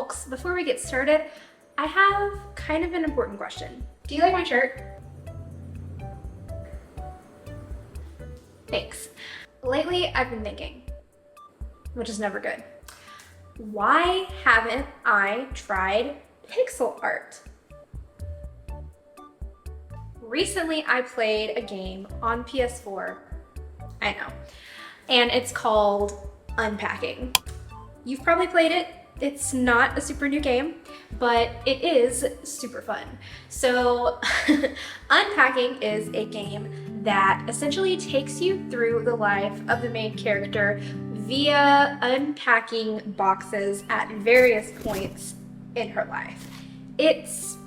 folks, before we get started, I have kind of an important question. Do you like my shirt? Thanks. Lately, I've been thinking, which is never good, why haven't I tried pixel art? Recently, I played a game on PS4, I know, and it's called Unpacking. You've probably played it. It's not a super new game, but it is super fun. So Unpacking is a game that essentially takes you through the life of the main character via unpacking boxes at various points in her life. It's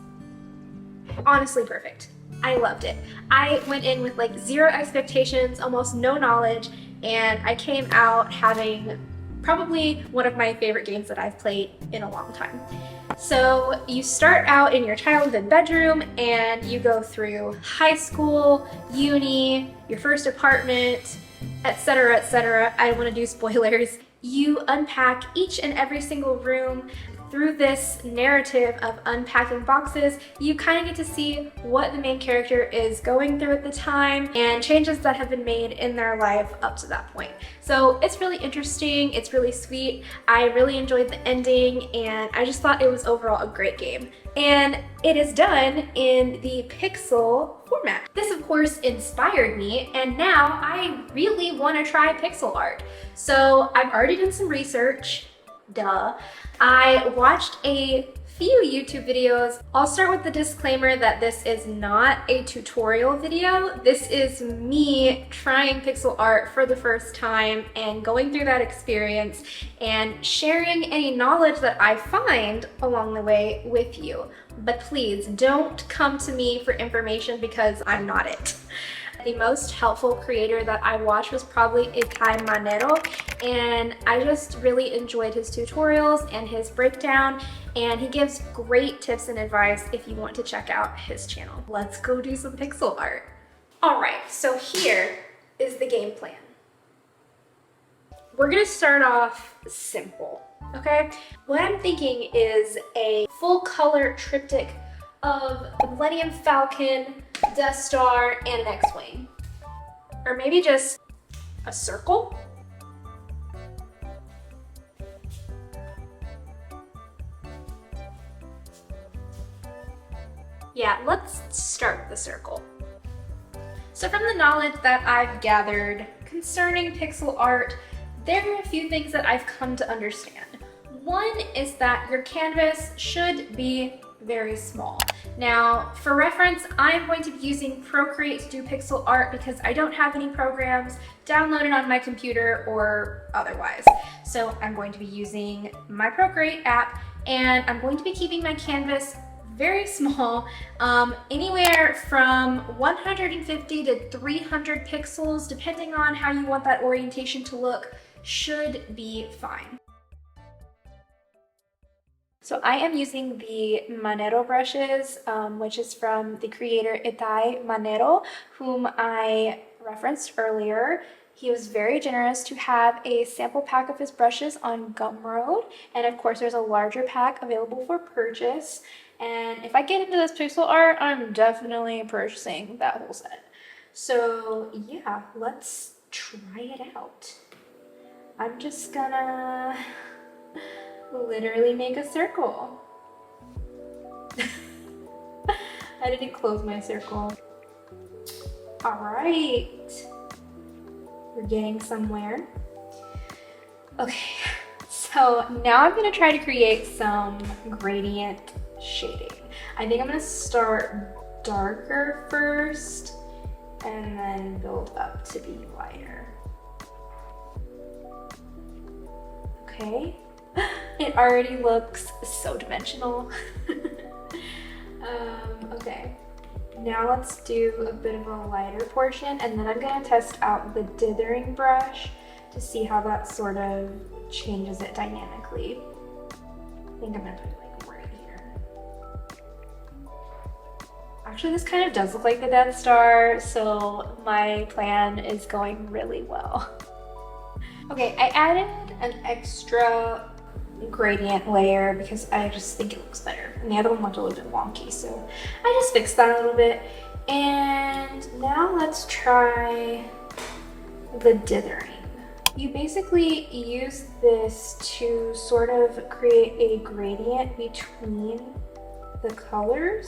honestly perfect. I loved it. I went in with like zero expectations, almost no knowledge, and I came out having probably one of my favorite games that I've played in a long time. So you start out in your childhood bedroom and you go through high school, uni, your first apartment, etc., etc. I don't want to do spoilers. You unpack each and every single room. Through this narrative of unpacking boxes, you kind of get to see what the main character is going through at the time and changes that have been made in their life up to that point. So it's really interesting, it's really sweet. I really enjoyed the ending and I just thought it was overall a great game. And it is done in the pixel format. This of course inspired me, and now I really want to try pixel art. So I've already done some research. Duh. I watched a few YouTube videos. I'll start with the disclaimer that this is not a tutorial video. This is me trying pixel art for the first time and going through that experience and sharing any knowledge that I find along the way with you. But please don't come to me for information because I'm not it. The most helpful creator that I watched was probably Manero, and I just really enjoyed his tutorials and his breakdown, and he gives great tips and advice if you want to check out his channel. Let's go do some pixel art. All right, so here is the game plan. We're gonna start off simple, okay? What I'm thinking is a full color triptych of the Millennium Falcon, Death Star, and X-Wing. Or maybe just a circle? Yeah, let's start the circle. So from the knowledge that I've gathered concerning pixel art, there are a few things that I've come to understand. One is that your canvas should be very small. Now, for reference, I'm going to be using Procreate to do pixel art because I don't have any programs downloaded on my computer or otherwise. So I'm going to be using my Procreate app, and I'm going to be keeping my canvas very small, anywhere from 150 to 300 pixels, depending on how you want that orientation to look, should be fine. So I am using the Manero brushes, which is from the creator Manero, whom I referenced earlier. He was very generous to have a sample pack of his brushes on Gumroad, and of course there's a larger pack available for purchase. And if I get into this pixel art, I'm definitely purchasing that whole set. So yeah, let's try it out. I'm just gonna literally make a circle. I didn't close my circle. All right, we're getting somewhere. Okay, so now I'm gonna try to create some gradient shading. I think I'm gonna start darker first and then build up to be lighter. Okay. It already looks so dimensional. Okay, now let's do a bit of a lighter portion, and then I'm gonna test out the dithering brush to see how that sort of changes it dynamically. I think I'm gonna put it like right here. Actually, this kind of does look like the Death Star, so my plan is going really well. Okay, I added an extra gradient layer because I just think it looks better. And the other one looked a little bit wonky, so I just fixed that a little bit. And now let's try the dithering. You basically use this to sort of create a gradient between the colors.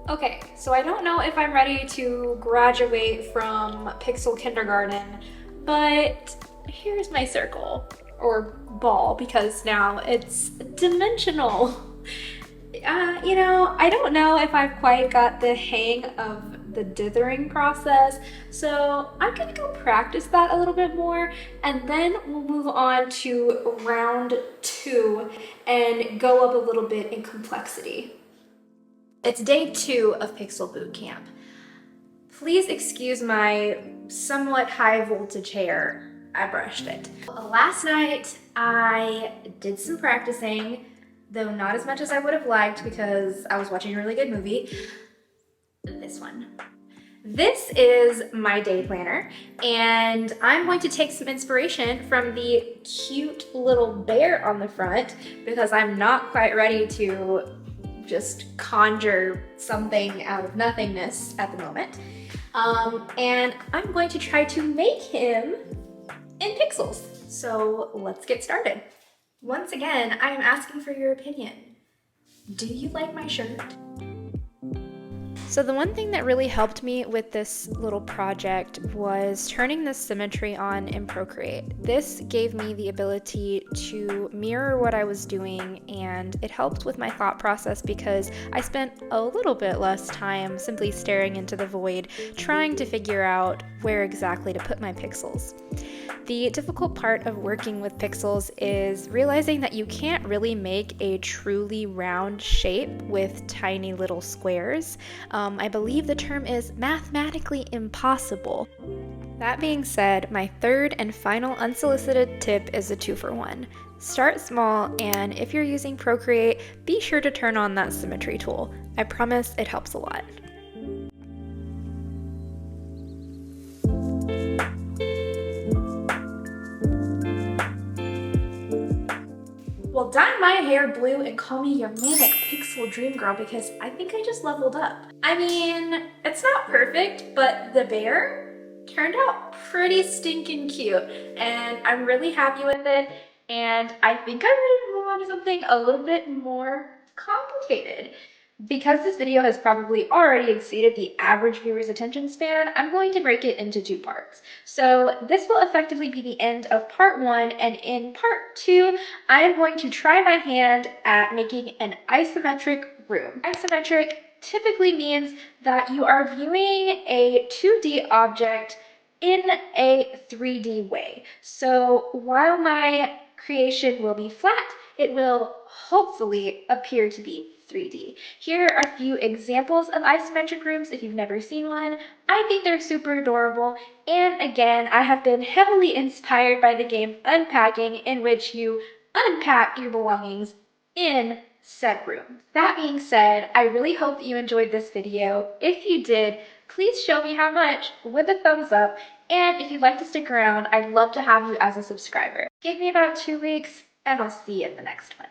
Okay, so I don't know if I'm ready to graduate from Pixel Kindergarten, but here's my circle, or ball, because now it's dimensional. You know, I don't know if I've quite got the hang of the dithering process, so I'm gonna go practice that a little bit more, and then we'll move on to round 2 and go up a little bit in complexity. It's day 2 of Pixel Boot Camp. Please excuse my somewhat high voltage hair. I brushed it. Last night I did some practicing, though not as much as I would have liked because I was watching a really good movie. This one. This is my day planner, and I'm going to take some inspiration from the cute little bear on the front because I'm not quite ready to just conjure something out of nothingness at the moment. And I'm going to try to make him in pixels. So let's get started. Once again, I'm asking for your opinion. Do you like my shirt? So the one thing that really helped me with this little project was turning the symmetry on in Procreate. This gave me the ability to mirror what I was doing, and it helped with my thought process because I spent a little bit less time simply staring into the void, trying to figure out where exactly to put my pixels. The difficult part of working with pixels is realizing that you can't really make a truly round shape with tiny little squares. I believe the term is mathematically impossible. That being said, my third and final unsolicited tip is a 2-for-1. Start small, and if you're using Procreate, be sure to turn on that symmetry tool. I promise it helps a lot. Well, dye my hair blue and call me your manic pixel dream girl because I think I just leveled up. I mean, it's not perfect, but the bear turned out pretty stinking cute, and I'm really happy with it, and I think I'm ready to move on to something a little bit more complicated. Because this video has probably already exceeded the average viewer's attention span, I'm going to break it into 2 parts. So this will effectively be the end of part 1, and in part 2, I am going to try my hand at making an isometric room. Isometric typically means that you are viewing a 2D object in a 3D way. So while my creation will be flat, it will hopefully appear to be 3D. Here are a few examples of isometric rooms if you've never seen one. I think they're super adorable, and again, I have been heavily inspired by the game Unpacking, in which you unpack your belongings in said room. That being said, I really hope that you enjoyed this video. If you did, please show me how much with a thumbs up, and if you'd like to stick around, I'd love to have you as a subscriber. Give me about 2 weeks, and I'll see you in the next one.